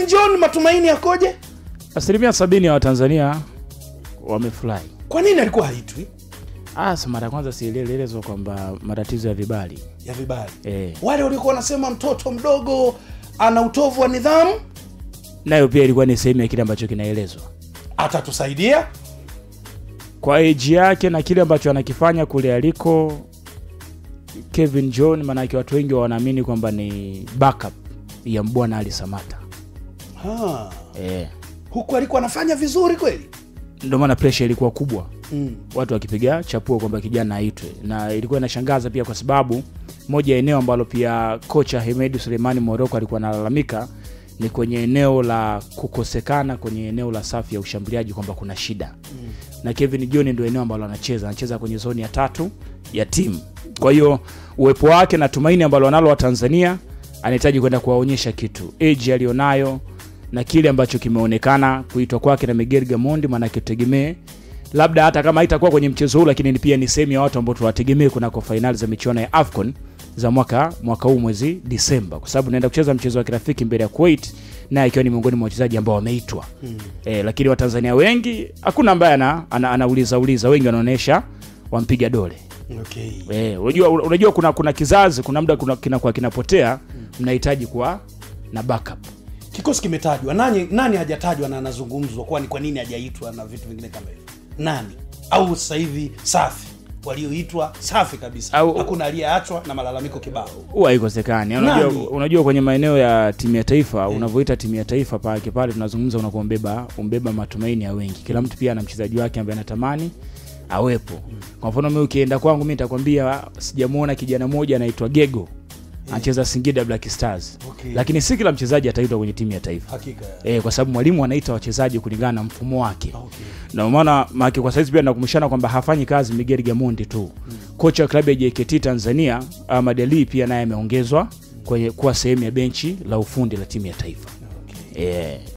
Kevin John matumaini yakoje? 70% ya Watanzania wamefurahi. Kwa nini alikuwa haitwi? Mara kwanza sielelezo kwamba matatizo ya vibali. Ya vibali. Wale walikuwa wanasema mtoto mdogo ana utovu wa nidhamu, nayo pia ilikuwa ni sehemu ya kile ambacho kinaelezwa. Atatusaidia kwa age yake na kile ambacho anakifanya kule aliko Kevin John, maana yake watu wengi wanaamini kwamba ni backup ya Mbwana Ali Samata. Huko alikuwa anafanya vizuri kweli. Ndio maana pressure ilikuwa kubwa. Watu wakipiga chapuo kwamba kijana aitwe, na ilikuwa inashangaza pia kwa sababu moja eneo ambalo pia kocha Hemedi Suleimani Moroko alikuwa analalamika ni kwenye eneo la kukosekana kwenye eneo la safu ya ushambuliaji, kwamba kuna shida. Na Kevin John ndio eneo ambalo anacheza kwenye zoni ya 3 ya timu. Kwa hiyo uwepo wake na tumaini ambalo wanalo wa Tanzania, anahitaji kwenda kuwaonyesha kitu. Age alionayo na kile ambacho kimeonekana kuitwa kwake na Miguel Gamondi, maana kitegemee labda hata kama haitakuwa kwenye mchezo huu, lakini pia ni sehemu ya watu ambao tuwategemee kunako finali za michuano ya AFCON za mwaka huu mwezi Disemba, kwa sababu naenda kucheza mchezo wa kirafiki mbele ya Kuwait, na ikiwa ni miongoni mwa wachezaji ambao wameitwa. Lakini Watanzania wengi hakuna ambaye anauliza, wengi wanaonesha wampiga dole. Unajua kuna kizazi, kuna muda kinakuwa kinapotea, mnahitaji kuwa na backup. Kikosi kimetajwa, nani hajatajwa na anazungumzwa, kwa nini hajaitwa na vitu vingine kama hivyo? Nani? Au sasa hivi safi walioitwa safi kabisa, hakuna aliyeachwa na malalamiko kibao? Haikosekani. Unajua kwenye maeneo ya timu ya taifa, unavoita timu ya taifa pale tunazungumza umbeba matumaini ya wengi. Kila mtu pia ana mchezaji wake ambaye anatamani awepo. Kwa mfano mimi ukienda kwangu, mimi nitakwambia sijamuona kijana mmoja anaitwa Gego, anacheza Singida Black Stars. Lakini si kila mchezaji ataitwa kwenye timu ya taifa. Hakika. Kwa sababu mwalimu anaita wachezaji kulingana na mfumo wake. Na maana kwa saizi pia nakumshana kwamba hafanyi kazi Miguel Gamondi tu. Kocha wa klabu ya JKT Tanzania Ahmad Ali pia naye ameongezwa kuwa sehemu ya benchi la ufundi la timu ya taifa.